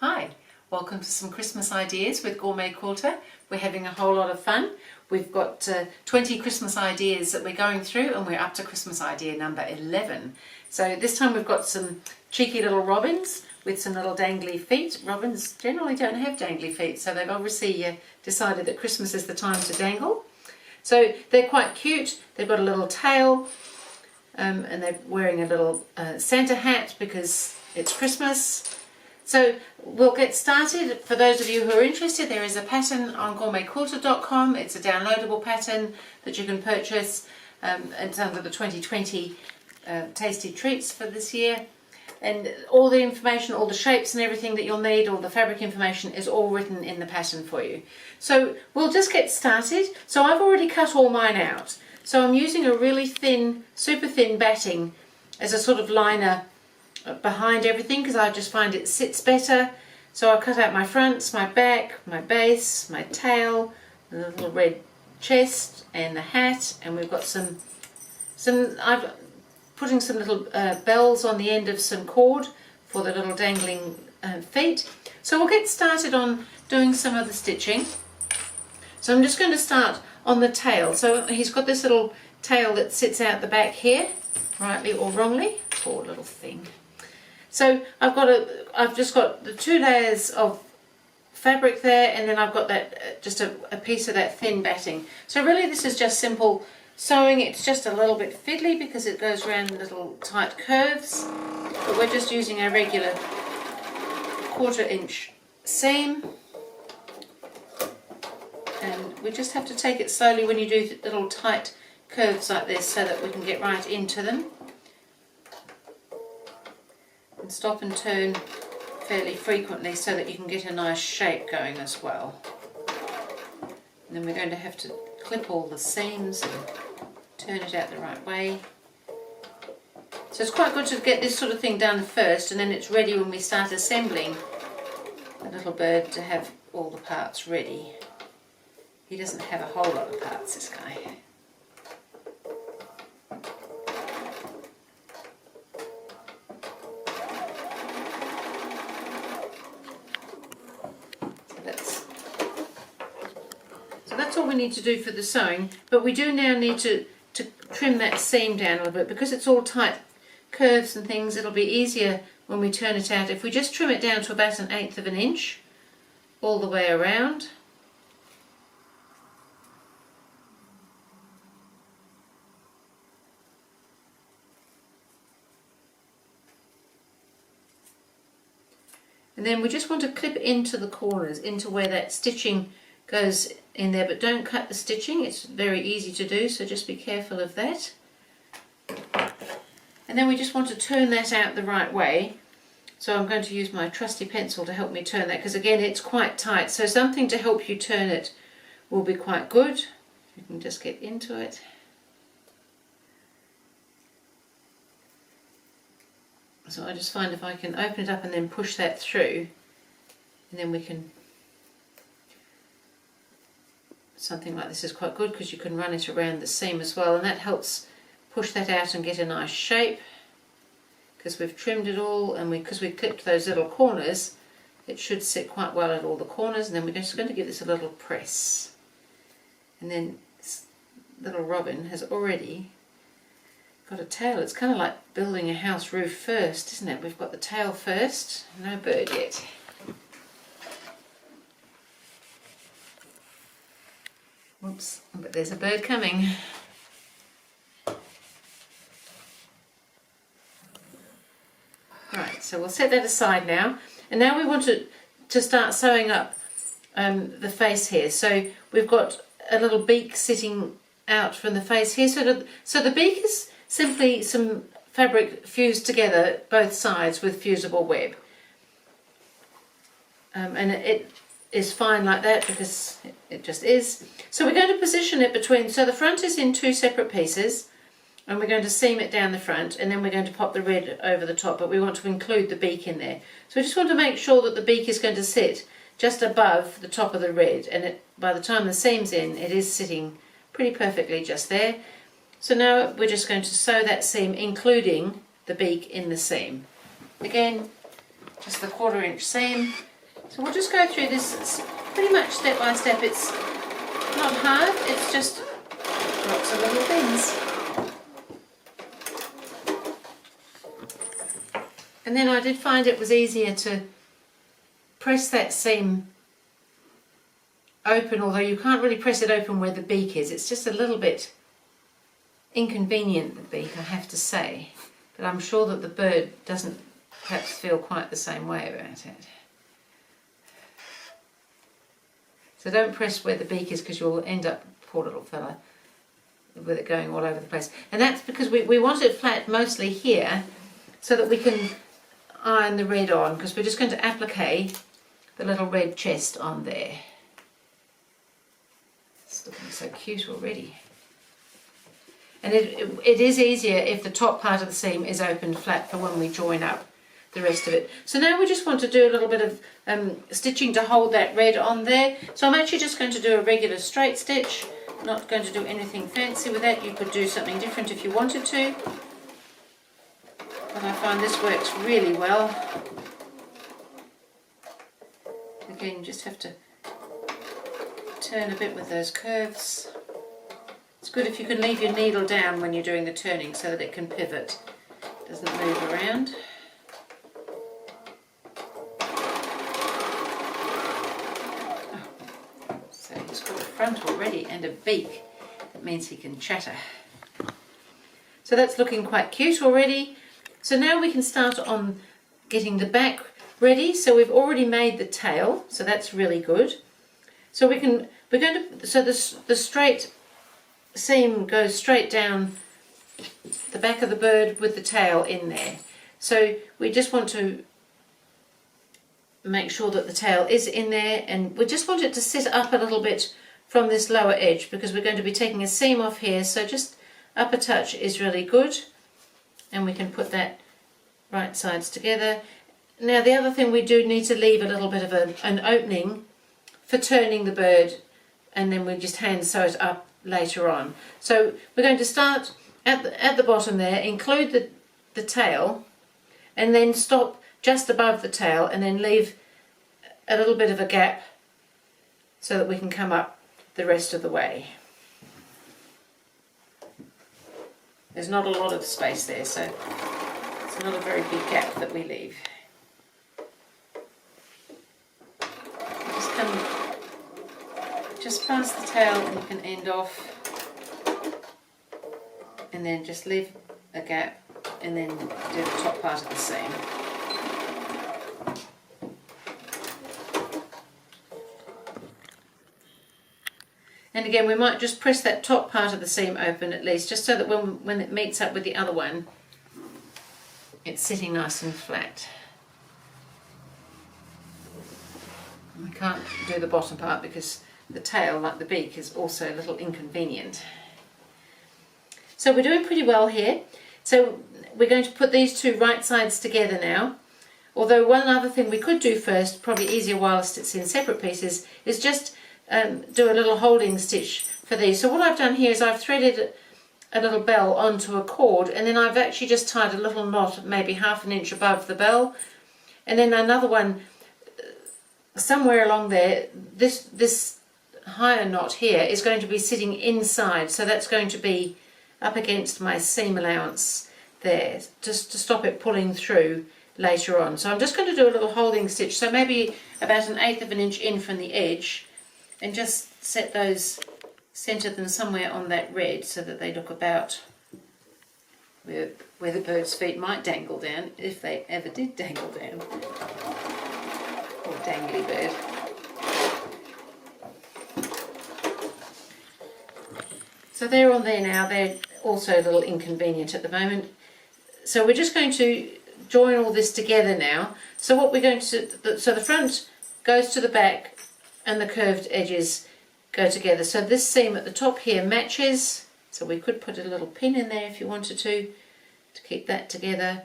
Hi, welcome to some Christmas ideas with GourmetQuilter. We're having a whole lot of fun. We've got 20 Christmas ideas that we're going through and we're up to Christmas idea number 11. So this time we've got some cheeky little robins with some little dangly feet. Robins generally don't have dangly feet, so they've obviously decided that Christmas is the time to dangle. So they're quite cute. They've got a little tail and they're wearing a little Santa hat because it's Christmas. So we'll get started. For those of you who are interested, there is a pattern on GourmetQuilter.com. It's a downloadable pattern that you can purchase. It's under the 2020 tasty treats for this year. And all the information, all the shapes and everything that you'll need, all the fabric information is all written in the pattern for you. So we'll just get started. So I've already cut all mine out. So I'm using a really thin, super thin batting as a sort of liner behind everything because I just find it sits better. So I cut out my fronts, my back, my base, my tail, the little red chest and the hat, and we've got I'm putting some little bells on the end of some cord for the little dangling feet. So we'll get started on doing some of the stitching. So I'm just going to start on the tail. So he's got this little tail that sits out the back here, rightly or wrongly. Poor little thing. So I've just got the 2 layers of fabric there, and then I've got that just a piece of that thin batting. So really this is just simple sewing. It's just a little bit fiddly because it goes around little tight curves, but we're just using our regular 1/4 inch seam, and we just have to take it slowly when you do little tight curves like this so that we can get right into them. And stop and turn fairly frequently so that you can get a nice shape going as well. And then we're going to have to clip all the seams and turn it out the right way. So it's quite good to get this sort of thing done first, and then it's ready when we start assembling the little bird to have all the parts ready. He doesn't have a whole lot of parts, this guy. That's all we need to do for the sewing, but we do now need to trim that seam down a little bit because it's all tight curves and things. It'll be easier when we turn it out if we just trim it down to about 1/8 of an inch all the way around. And then we just want to clip into the corners, into where that stitching goes in there, but don't cut the stitching. It's very easy to do, so just be careful of that. And then we just want to turn that out the right way. So I'm going to use my trusty pencil to help me turn that, because again it's quite tight, so something to help you turn it will be quite good. You can just get into it. So I just find if I can open it up and then push that through, and then we can, something like this is quite good because you can run it around the seam as well, and that helps push that out and get a nice shape because we've trimmed it all, and because we clipped those little corners it should sit quite well at all the corners. And then we're just going to give this a little press, and then this little robin has already got a tail. It's kind of like building a house roof first, isn't it? We've got the tail first, no bird yet. Whoops, but there's a bird coming. Right, so we'll set that aside now. And now we want to start sewing up the face here. So we've got a little beak sitting out from the face here. So the beak is simply some fabric fused together both sides with fusible web. And it is fine like that because it just is. So we're going to position it between, so the front is in 2 separate pieces, and we're going to seam it down the front, and then we're going to pop the red over the top, but we want to include the beak in there. So we just want to make sure that the beak is going to sit just above the top of the red, and by the time the seam's in, it is sitting pretty perfectly just there. So now we're just going to sew that seam, including the beak in the seam. Again, just the 1/4 inch seam, So we'll just go through this pretty much step by step. It's not hard, it's just lots of little things. And then I did find it was easier to press that seam open, although you can't really press it open where the beak is. It's just a little bit inconvenient, the beak, I have to say. But I'm sure that the bird doesn't perhaps feel quite the same way about it. So don't press where the beak is, because you'll end up, poor little fella, with it going all over the place. And that's because we want it flat mostly here, so that we can iron the red on, because we're just going to applique the little red chest on there. It's looking so cute already. And it is easier if the top part of the seam is opened flat for when we join up the rest of it. So now we just want to do a little bit of stitching to hold that red on there. So I'm actually just going to do a regular straight stitch, not going to do anything fancy with that. You could do something different if you wanted to, but I find this works really well. Again, you just have to turn a bit with those curves. It's good if you can leave your needle down when you're doing the turning so that it can pivot, doesn't move around. Oh, so he's got a front already and a beak. That means he can chatter. So that's looking quite cute already. So now we can start on getting the back ready. So we've already made the tail, so that's really good. So we're going to, so the straight seam goes straight down the back of the bird with the tail in there. So we just want to make sure that the tail is in there, and we just want it to sit up a little bit from this lower edge, because we're going to be taking a seam off here, so just up a touch is really good. And we can put that right sides together. Now the other thing, we do need to leave a little bit of an opening for turning the bird, and then we just hand sew it up later on. So we're going to start at the bottom there, include the tail, and then stop just above the tail, and then leave a little bit of a gap so that we can come up the rest of the way. There's not a lot of space there, so it's not a very big gap that we leave. Just come just past the tail, and you can end off, and then just leave a gap, and then do the top part of the seam. And again, we might just press that top part of the seam open at least, just so that when it meets up with the other one, it's sitting nice and flat. And we can't do the bottom part because the tail, like the beak, is also a little inconvenient. So we're doing pretty well here. So we're going to put these two right sides together now. Although one other thing we could do first, probably easier whilst it's in separate pieces, is just do a little holding stitch for these. So what I've done here is I've threaded a little bell onto a cord, and then I've actually just tied a little knot maybe 1/2 inch above the bell, and then another one somewhere along there. This higher knot here is going to be sitting inside, so that's going to be up against my seam allowance there, just to stop it pulling through later on. So I'm just going to do a little holding stitch, so maybe about 1/8 of an inch in from the edge, and just set those, center them somewhere on that red so that they look about where the bird's feet might dangle down, if they ever did dangle down. Poor dangly bird. So they're on there now. They're also a little inconvenient at the moment. So we're just going to join all this together now. So what we're going to, so the front goes to the back and the curved edges go together. So this seam at the top here matches, so we could put a little pin in there if you wanted to keep that together.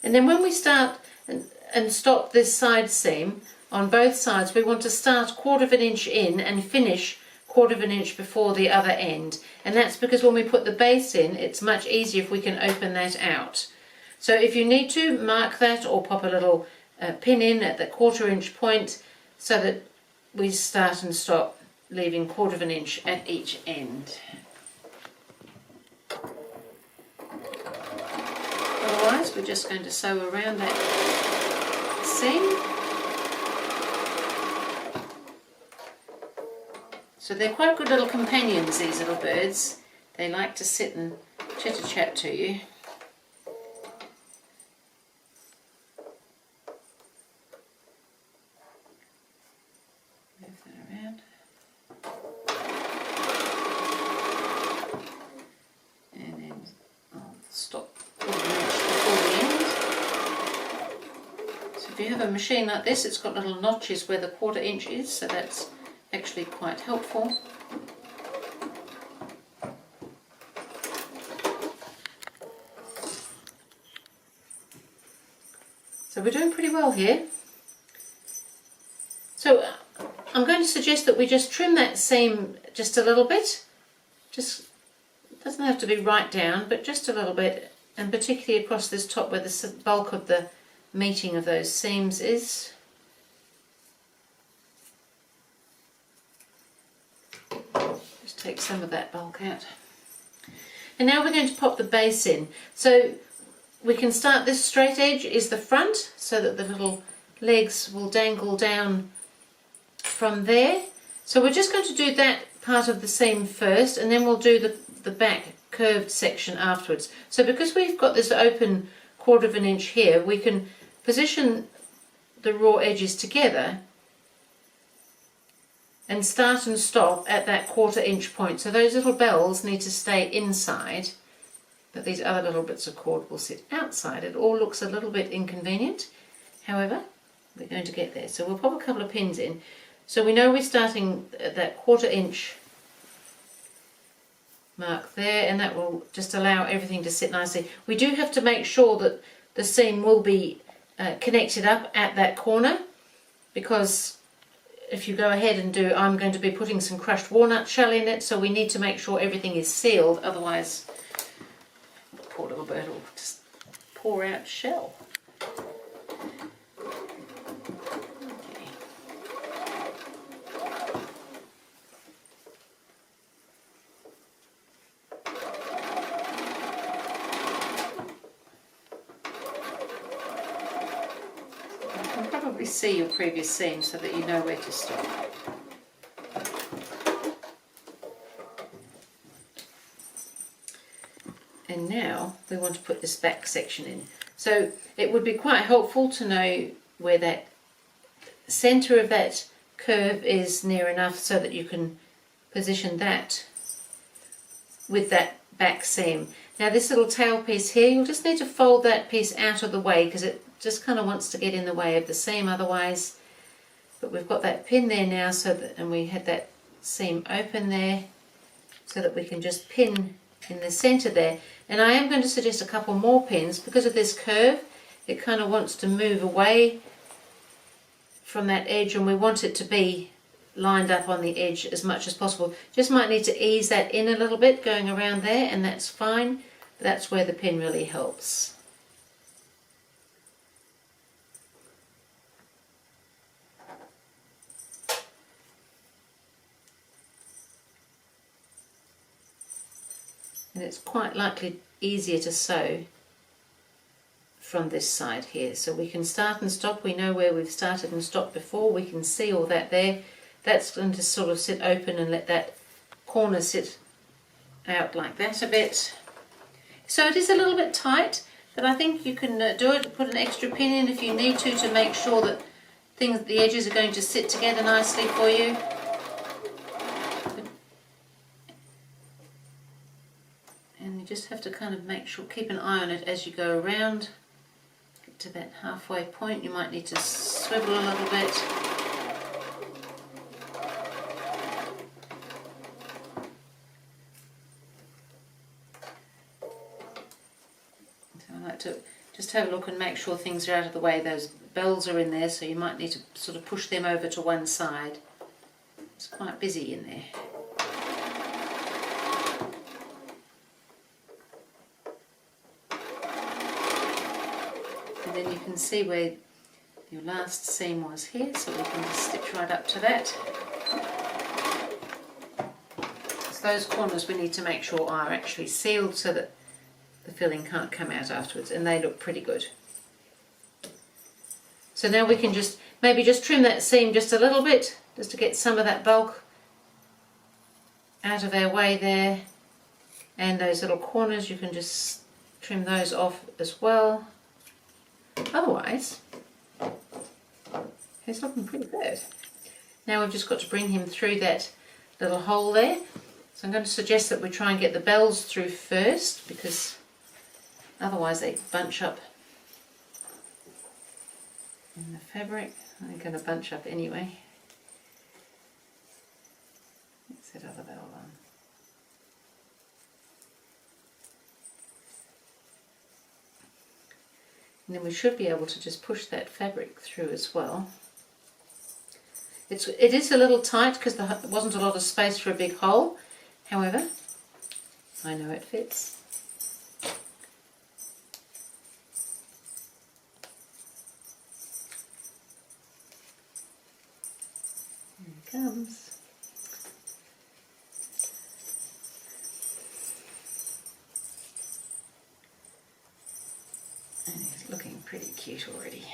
And then when we start and stop this side seam on both sides, we want to start 1/4 inch in and finish 1/4 inch before the other end. And that's because when we put the base in, it's much easier if we can open that out. So if you need to, mark that or pop a little pin in at the 1/4 inch point so that we start and stop leaving 1/4 inch at each end. Otherwise we're just going to sew around that seam. So they're quite good little companions, these little birds. They like to sit and chitter-chat to you. Move that around. And then I'll stop before the end. So if you have a machine like this, it's got little notches where the 1/4 inch is, so that's actually quite helpful. So we're doing pretty well here. So I'm going to suggest that we just trim that seam just a little bit. Just doesn't have to be right down, but just a little bit, and particularly across this top where the bulk of the meeting of those seams is. Just take some of that bulk out. And now we're going to pop the base in. So we can start, this straight edge is the front, so that the little legs will dangle down from there. So we're just going to do that part of the seam first, and then we'll do the back curved section afterwards. So because we've got this open 1/4 inch here, we can position the raw edges together and start and stop at that 1/4 inch point. So those little bells need to stay inside, but these other little bits of cord will sit outside. It all looks a little bit inconvenient. However, we're going to get there. So we'll pop a couple of pins in. So we know we're starting at that 1/4 inch mark there, and that will just allow everything to sit nicely. We do have to make sure that the seam will be connected up at that corner, because if you go ahead and do, I'm going to be putting some crushed walnut shell in it, so we need to make sure everything is sealed, otherwise the poor little bird will just pour out shell. See your previous seam so that you know where to stop. And now we want to put this back section in. So it would be quite helpful to know where that centre of that curve is near enough so that you can position that with that back seam. Now this little tail piece here, you'll just need to fold that piece out of the way because it just kind of wants to get in the way of the seam otherwise. But we've got that pin there now, so that, and we had that seam open there, so that we can just pin in the centre there. And I am going to suggest a couple more pins because of this curve. It kind of wants to move away from that edge, and we want it to be lined up on the edge as much as possible. Just might need to ease that in a little bit going around there, and that's fine. But that's where the pin really helps. And it's quite likely easier to sew from this side here. So we can start and stop. We know where we've started and stopped before. We can see all that there. That's going to sort of sit open and let that corner sit out like that a bit. So it is a little bit tight, but I think you can do it. Put an extra pin in if you need to make sure that the edges are going to sit together nicely for you. And you just have to kind of make sure, keep an eye on it as you go around. Get to that halfway point, you might need to swivel a little bit. So I like to just have a look and make sure things are out of the way. Those bells are in there, so you might need to sort of push them over to one side. It's quite busy in there. Then you can see where your last seam was here, so we can just stitch right up to that. So those corners we need to make sure are actually sealed so that the filling can't come out afterwards, and they look pretty good. So now we can just maybe just trim that seam just a little bit, just to get some of that bulk out of our way there, and those little corners you can just trim those off as well. Otherwise, he's looking pretty good. Now we've just got to bring him through that little hole there. So I'm going to suggest that we try and get the bells through first, because otherwise they bunch up in the fabric. They're going to bunch up anyway. Let's that other bell on. And then we should be able to just push that fabric through as well. It is a little tight because there wasn't a lot of space for a big hole. However, I know it fits. Here it comes. And it's looking pretty cute already.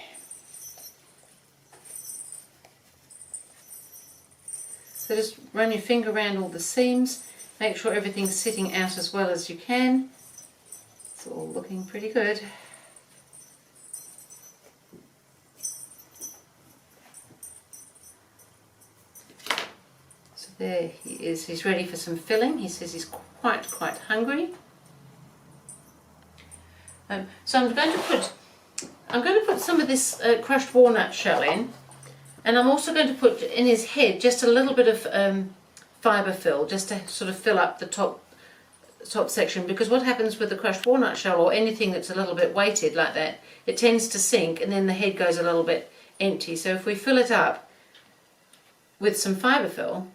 So just run your finger around all the seams, make sure everything's sitting out as well as you can. It's all looking pretty good. So there he is, he's ready for some filling. He says he's quite hungry. So I'm going to put some of this crushed walnut shell in. And I'm also going to put in his head just a little bit of fibre fill, just to sort of fill up the top section, because what happens with the crushed walnut shell, or anything that's a little bit weighted like that, it tends to sink and then the head goes a little bit empty. So if we fill it up with some fibre fill,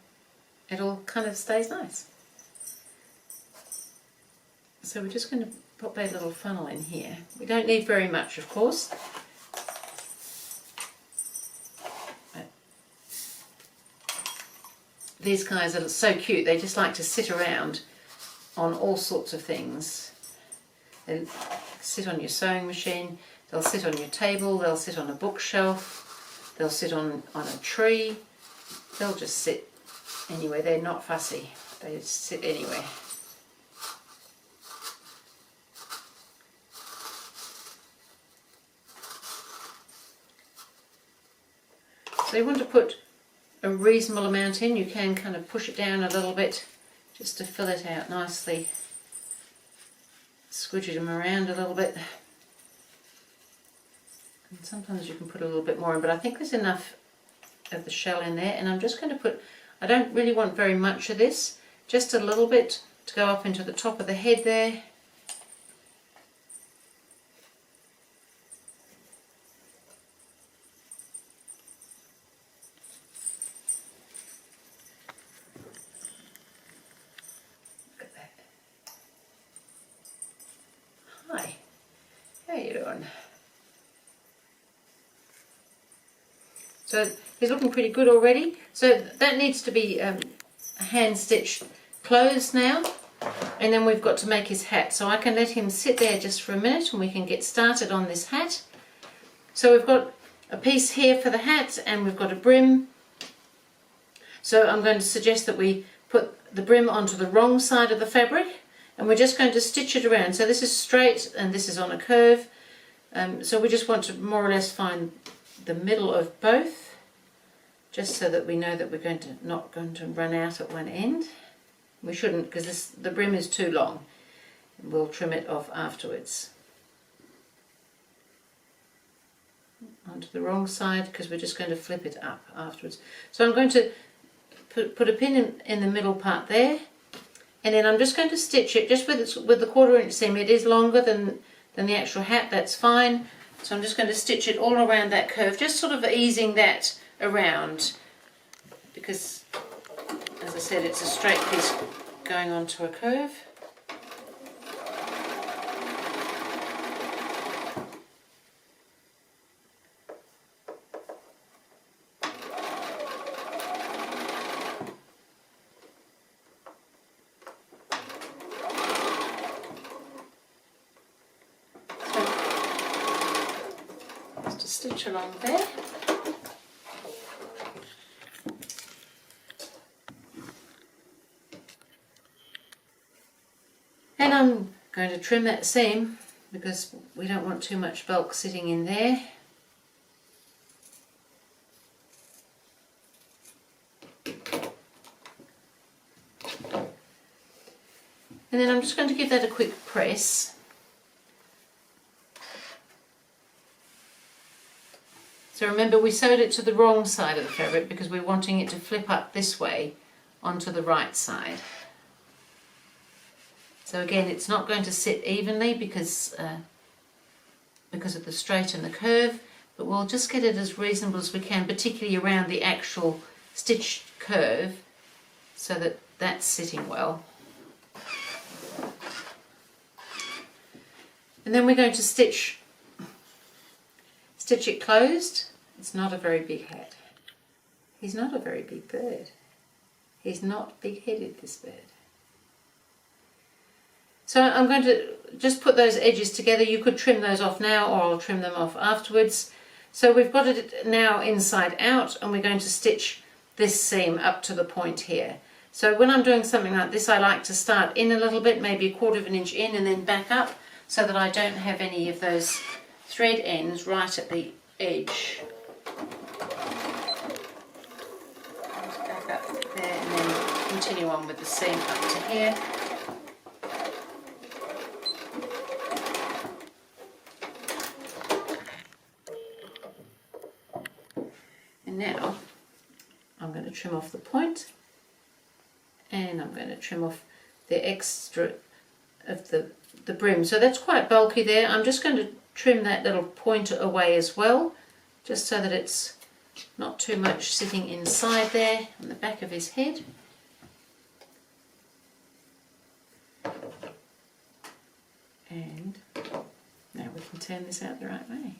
it all kind of stays nice. So we're just going to pop a little funnel in here. We don't need very much, of course. These guys are so cute, they just like to sit around on all sorts of things. They'll sit on your sewing machine, they'll sit on your table, they'll sit on a bookshelf, they'll sit on a tree, they'll just sit anywhere. They're not fussy, they just sit anywhere. So you want to put a reasonable amount in. You can kind of push it down a little bit just to fill it out nicely. Squidge them around a little bit. And sometimes you can put a little bit more in, but I think there's enough of the shell in there. And I'm just going to put, I don't really want very much of this, just a little bit to go up into the top of the head there. Hi, how you doing? So he's looking pretty good already. So that needs to be hand stitched closed now, and then we've got to make his hat. So I can let him sit there just for a minute and we can get started on this hat. So we've got a piece here for the hat and we've got a brim. So I'm going to suggest that we put the brim onto the wrong side of the fabric, and we're just going to stitch it around. So this is straight and this is on a curve. So we just want to more or less find the middle of both, just so that we know that we're not going to run out at one end. We shouldn't, because the brim is too long. We'll trim it off afterwards. Onto the wrong side, because we're just going to flip it up afterwards. So I'm going to put a pin in the middle part there. And then I'm just going to stitch it just with the 1/4 inch seam. It is longer than the actual hat, that's fine. So I'm just going to stitch it all around that curve, just sort of easing that around, because as I said, it's a straight piece going onto a curve. stitch along there. And I'm going to trim that seam because we don't want too much bulk sitting in there. And then I'm just going to give that a quick press. So remember, we sewed it to the wrong side of the fabric because we're wanting it to flip up this way onto the right side. So again, it's not going to sit evenly because of the straight and the curve, but we'll just get it as reasonable as we can, particularly around the actual stitch curve, so that that's sitting well. And then we're going to stitch it closed. It's not a very big hat. He's not a very big bird. He's not big-headed, this bird. So I'm going to just put those edges together. You could trim those off now, or I'll trim them off afterwards. So we've got it now inside out, and we're going to stitch this seam up to the point here. So when I'm doing something like this, I like to start in a little bit, maybe 1/4 of an inch in, and then back up, so that I don't have any of those thread ends right at the edge. Back up there, and then continue on with the seam up to here. And now I'm going to trim off the point, and I'm going to trim off the extra of the brim. So that's quite bulky there. I'm just going to trim that little point away as well, just so that it's not too much sitting inside there on the back of his head. And now we can turn this out the right way.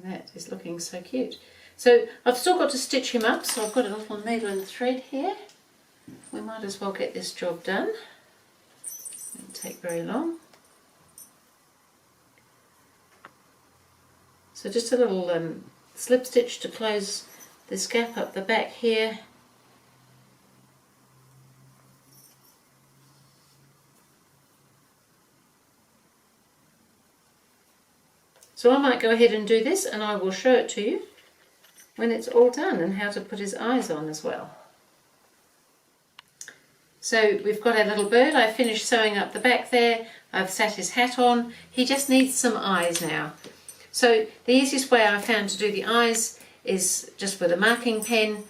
That is looking so cute. So I've still got to stitch him up, so I've got a little needle and thread here. We might as well get this job done. It won't take very long. So just a little slip stitch to close this gap up the back here. So I might go ahead and do this, and I will show it to you when it's all done, and how to put his eyes on as well. So we've got our little bird. I finished sewing up the back there. I've sat his hat on. He just needs some eyes now. So the easiest way I found to do the eyes is just with a marking pen,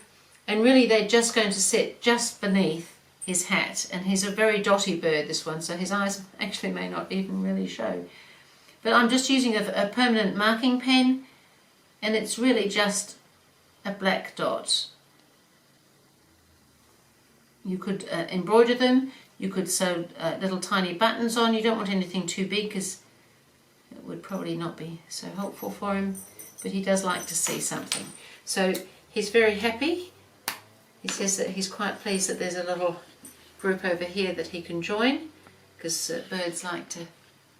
and really they're just going to sit just beneath his hat. And he's a very dotty bird, this one, so his eyes actually may not even really show. But I'm just using a permanent marking pen, and it's really just a black dot. You could embroider them, you could sew little tiny buttons on. You don't want anything too big because it would probably not be so helpful for him, but he does like to see something. So he's very happy. He says that he's quite pleased that there's a little group over here that he can join, because birds like to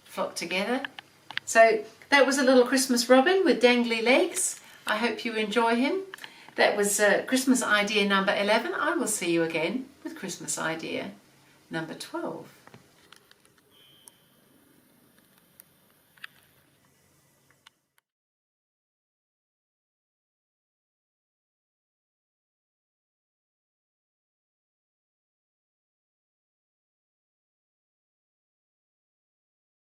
flock together. So that was a little Christmas robin with dangly legs. I hope you enjoy him. That was Christmas idea number 11. I will see you again with Christmas idea number 12.